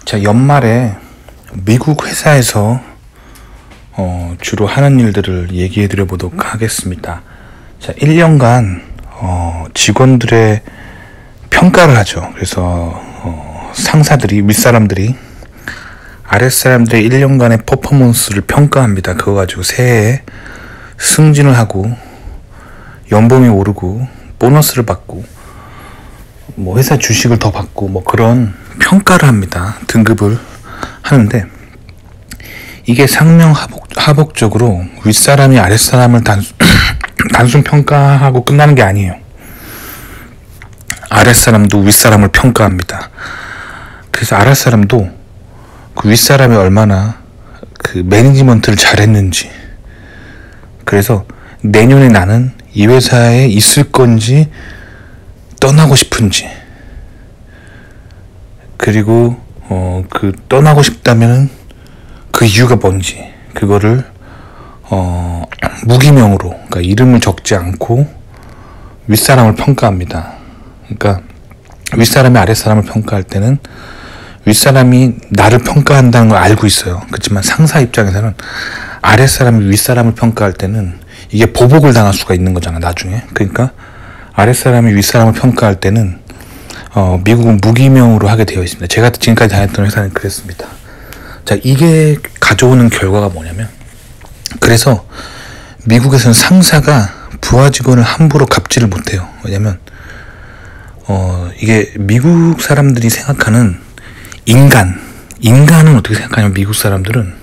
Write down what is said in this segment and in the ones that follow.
자, 연말에 미국 회사에서 주로 하는 일들을 얘기해 드려 보도록 하겠습니다. 자, 1년간 직원들의 평가를 하죠. 그래서 상사들이, 윗사람들이 아랫사람들의 1년간의 퍼포먼스를 평가합니다. 그거 가지고 새해에 승진을 하고 연봉이 오르고 보너스를 받고 뭐 회사 주식을 더 받고 뭐 그런 평가를 합니다. 등급을 하는데, 이게 상명하복적으로 윗사람이 아랫사람을 단순 평가하고 끝나는 게 아니에요. 아랫사람도 윗사람을 평가합니다. 그래서 아랫사람도 그 윗사람이 얼마나 그 매니지먼트를 잘했는지, 그래서 내년에 나는 이 회사에 있을 건지 떠나고 싶은지, 그리고 그 떠나고 싶다면은 그 이유가 뭔지, 그거를 무기명으로, 그러니까 이름을 적지 않고 윗사람을 평가합니다. 그러니까 윗사람이 아랫사람을 평가할 때는 윗사람이 나를 평가한다는 걸 알고 있어요. 그렇지만 상사 입장에서는 아랫사람이 윗사람을 평가할 때는 이게 보복을 당할 수가 있는 거잖아, 나중에. 그러니까 아랫사람이 윗사람을 평가할 때는 미국은 무기명으로 하게 되어 있습니다. 제가 지금까지 다녔던 회사는 그랬습니다. 자, 이게 가져오는 결과가 뭐냐면, 그래서 미국에서는 상사가 부하 직원을 함부로 갑질을 못해요. 왜냐면 이게 미국 사람들이 생각하는 인간은 어떻게 생각하냐면, 미국 사람들은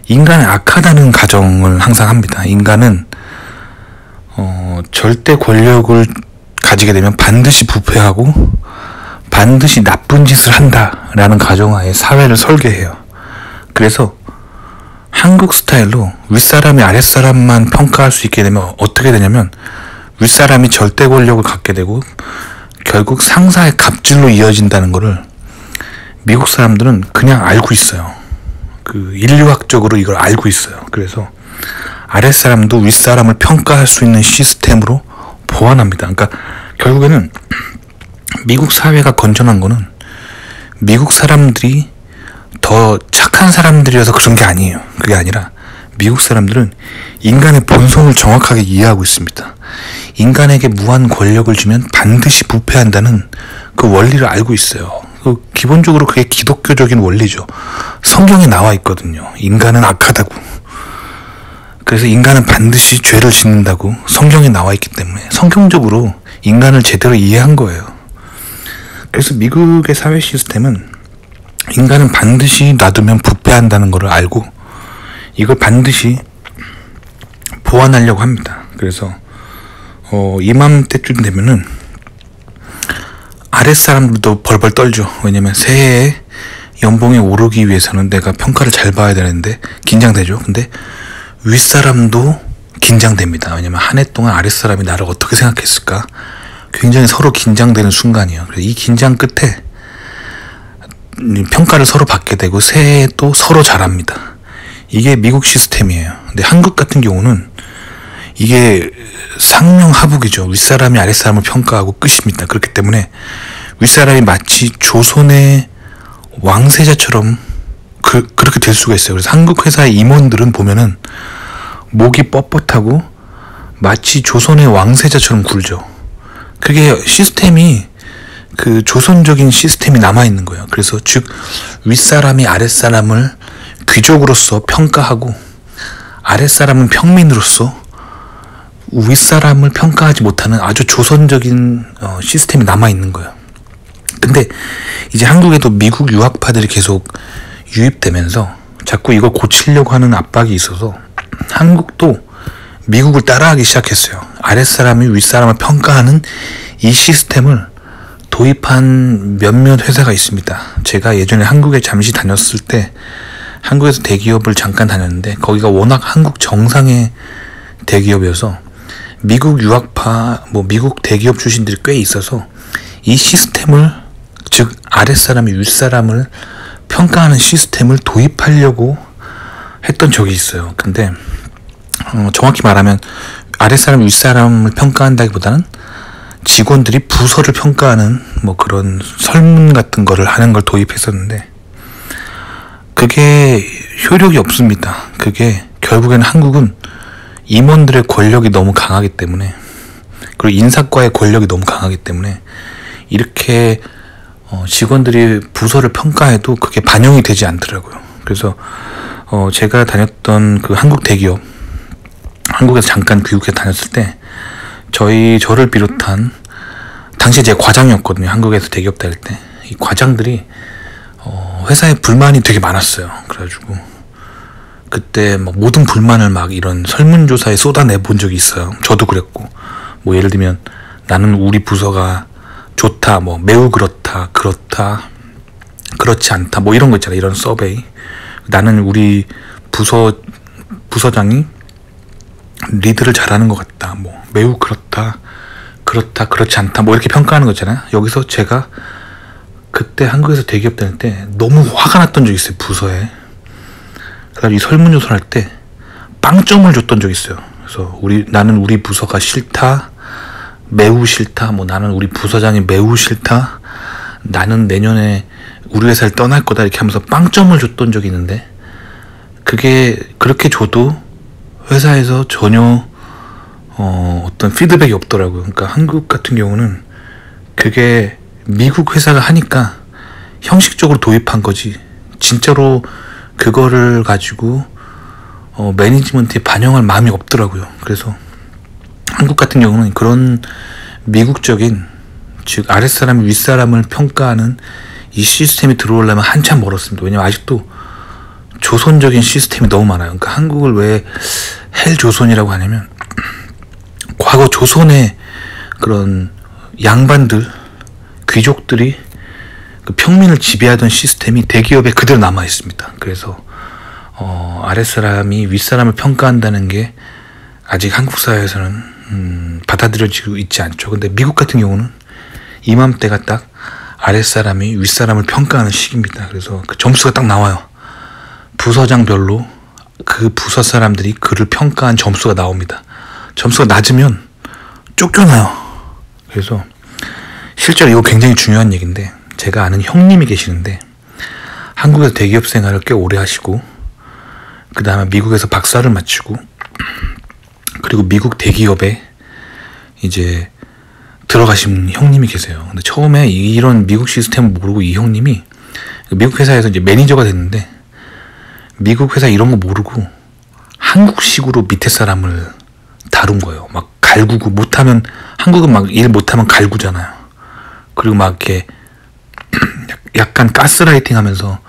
인간은 악하다는 가정을 항상 합니다. 인간은 절대 권력을 가지게 되면 반드시 부패하고 반드시 나쁜 짓을 한다라는 가정하에 사회를 설계해요. 그래서 한국 스타일로 윗사람이 아랫사람만 평가할 수 있게 되면 어떻게 되냐면, 윗사람이 절대 권력을 갖게 되고 결국 상사의 갑질로 이어진다는 거를 미국 사람들은 그냥 알고 있어요. 그 인류학적으로 이걸 알고 있어요. 그래서 아랫사람도 윗사람을 평가할 수 있는 시스템으로 보완합니다. 그러니까 결국에는 미국 사회가 건전한 거는 미국 사람들이 더 착한 사람들이어서 그런 게 아니에요. 그게 아니라 미국 사람들은 인간의 본성을 정확하게 이해하고 있습니다. 인간에게 무한 권력을 주면 반드시 부패한다는 그 원리를 알고 있어요. 기본적으로 그게 기독교적인 원리죠. 성경에 나와 있거든요. 인간은 악하다고. 그래서 인간은 반드시 죄를 짓는다고 성경에 나와 있기 때문에 성경적으로 인간을 제대로 이해한 거예요. 그래서 미국의 사회 시스템은 인간은 반드시 놔두면 부패한다는 걸 알고 이걸 반드시 보완하려고 합니다. 그래서 이맘때쯤 되면은 아랫사람들도 벌벌 떨죠. 왜냐면 새해에 연봉이 오르기 위해서는 내가 평가를 잘 봐야 되는데 긴장되죠. 근데 윗사람도 긴장됩니다. 왜냐면 한 해 동안 아랫사람이 나를 어떻게 생각했을까? 굉장히 서로 긴장되는 순간이에요. 그래서 이 긴장 끝에 평가를 서로 받게 되고 새해에 또 서로 잘합니다. 이게 미국 시스템이에요. 근데 한국 같은 경우는 이게 상명하복이죠. 윗사람이 아랫사람을 평가하고 끝입니다. 그렇기 때문에 윗사람이 마치 조선의 왕세자처럼 그렇게 될 수가 있어요. 그래서 한국 회사의 임원들은 보면은 목이 뻣뻣하고 마치 조선의 왕세자처럼 굴죠. 그게 시스템이 그 조선적인 시스템이 남아있는 거예요. 그래서 즉 윗사람이 아랫사람을 귀족으로서 평가하고 아랫사람은 평민으로서 윗사람을 평가하지 못하는 아주 조선적인 시스템이 남아있는 거예요. 근데 이제 한국에도 미국 유학파들이 계속 유입되면서 자꾸 이걸 고치려고 하는 압박이 있어서 한국도 미국을 따라하기 시작했어요. 아랫사람이 윗사람을 평가하는 이 시스템을 도입한 몇몇 회사가 있습니다. 제가 예전에 한국에 잠시 다녔을 때 한국에서 대기업을 잠깐 다녔는데 거기가 워낙 한국 정상의 대기업이어서 미국 유학파, 미국 대기업 출신들이 꽤 있어서 이 시스템을, 즉 아랫사람이 윗사람을 평가하는 시스템을 도입하려고 했던 적이 있어요. 근데 정확히 말하면 아랫사람 윗사람을 평가한다기보다는 직원들이 부서를 평가하는 그런 설문 같은 거를 하는 걸 도입했었는데, 그게 효력이 없습니다. 그게 결국에는 한국은 임원들의 권력이 너무 강하기 때문에, 그리고 인사과의 권력이 너무 강하기 때문에 이렇게 직원들이 부서를 평가해도 그게 반영이 되지 않더라고요. 그래서 제가 다녔던 그 한국 대기업, 한국에서 잠깐 귀국해 다녔을 때 저를 비롯한, 당시에 제가 과장이었거든요. 한국에서 대기업 다닐 때. 이 과장들이 회사에 불만이 되게 많았어요. 그래가지고 그때 막 모든 불만을 막 이런 설문조사에 쏟아내 본 적이 있어요. 저도 그랬고, 뭐 예를 들면 나는 우리 부서가 좋다, 뭐 매우 그렇다, 그렇지 않다, 뭐 이런 거 있잖아요. 이런 서베이. 나는 우리 부서장이 리드를 잘하는 것 같다, 뭐 매우 그렇다, 그렇지 않다, 뭐 이렇게 평가하는 거 있잖아요. 여기서 제가 그때 한국에서 대기업 다닐 때 너무 화가 났던 적이 있어요, 부서에. 그래서 이 설문조사를 할 때 빵점을 줬던 적이 있어요. 그래서 나는 우리 부서가 싫다, 매우 싫다, 뭐 나는 우리 부서장이 매우 싫다, 나는 내년에 우리 회사를 떠날 거다, 이렇게 하면서 빵점을 줬던 적이 있는데, 그게 그렇게 줘도 회사에서 전혀 어떤 피드백이 없더라고요. 그러니까 한국 같은 경우는 그게 미국 회사가 하니까 형식적으로 도입한 거지, 진짜로 그거를 가지고 매니지먼트에 반영할 마음이 없더라고요. 그래서 한국 같은 경우는 그런 미국적인, 즉 아랫사람이 윗사람을 평가하는 이 시스템이 들어오려면 한참 멀었습니다. 왜냐면 아직도 조선적인 시스템이 너무 많아요. 그러니까 한국을 왜 헬조선이라고 하냐면, 과거 조선의 그런 양반들, 귀족들이 그 평민을 지배하던 시스템이 대기업에 그대로 남아 있습니다. 그래서 아랫사람이 윗사람을 평가한다는 게 아직 한국 사회에서는 받아들여지고 있지 않죠. 근데 미국 같은 경우는 이맘때가 딱 아랫사람이 윗사람을 평가하는 시기입니다. 그래서 그 점수가 딱 나와요. 부서장별로 그 부서 사람들이 그를 평가한 점수가 나옵니다. 점수가 낮으면 쫓겨나요. 그래서 실제로 이거 굉장히 중요한 얘기인데, 제가 아는 형님이 계시는데 한국에서 대기업 생활을 꽤 오래 하시고, 그 다음에 미국에서 박사를 마치고, 그리고 미국 대기업에 이제 들어가신 형님이 계세요. 근데 처음에 이런 미국 시스템을 모르고 이 형님이 미국 회사에서 이제 매니저가 됐는데, 미국 회사 이런 거 모르고 한국식으로 밑에 사람을 다룬 거예요. 막 갈구고, 못하면, 한국은 막 일 못하면 갈구잖아요. 그리고 막 이렇게 약간 가스라이팅 하면서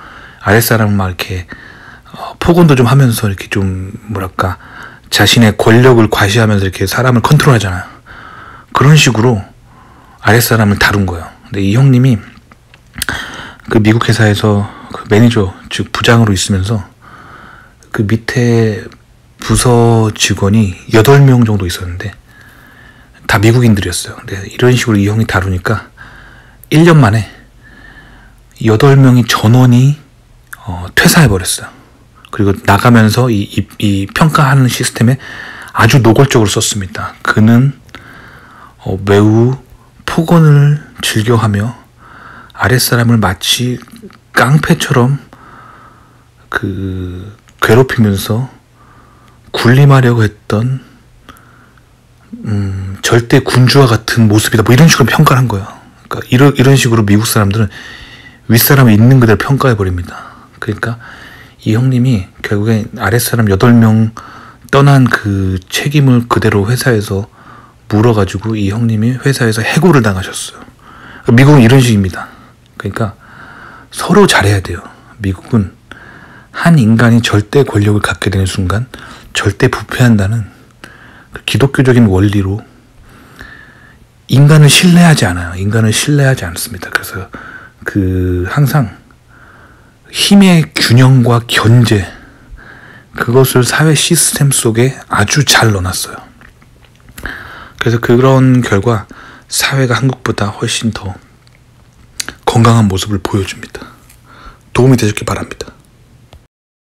아랫사람을 막 이렇게 폭언도 좀 하면서 이렇게 좀 뭐랄까 자신의 권력을 과시하면서 이렇게 사람을 컨트롤하잖아요. 그런 식으로 아랫사람을 다룬 거예요. 근데 이 형님이 그 미국 회사에서 그 매니저, 즉 부장으로 있으면서 그 밑에 부서 직원이 8명 정도 있었는데 다 미국인들이었어요. 근데 이런 식으로 이 형이 다루니까 1년 만에 8명이 전원이 퇴사해버렸어요. 그리고 나가면서 이 평가하는 시스템에 아주 노골적으로 썼습니다. 그는 매우 폭언을 즐겨하며 아랫사람을 마치 깡패처럼 괴롭히면서 군림하려고 했던 절대 군주와 같은 모습이다, 뭐 이런 식으로 평가를 한 거예요. 그러니까 이런 식으로 미국 사람들은 윗사람이 있는 그대로 평가해버립니다. 그러니까 이 형님이 결국에 아랫사람 8명 떠난 그 책임을 그대로 회사에서 물어가지고 이 형님이 회사에서 해고를 당하셨어요. 미국은 이런 식입니다. 그러니까 서로 잘해야 돼요. 미국은 한 인간이 절대 권력을 갖게 되는 순간 절대 부패한다는 그 기독교적인 원리로 인간을 신뢰하지 않아요. 인간을 신뢰하지 않습니다. 그래서 항상 힘의 균형과 견제, 그것을 사회 시스템 속에 아주 잘 넣어놨어요. 그래서 그런 결과 사회가 한국보다 훨씬 더 건강한 모습을 보여줍니다. 도움이 되셨길 바랍니다.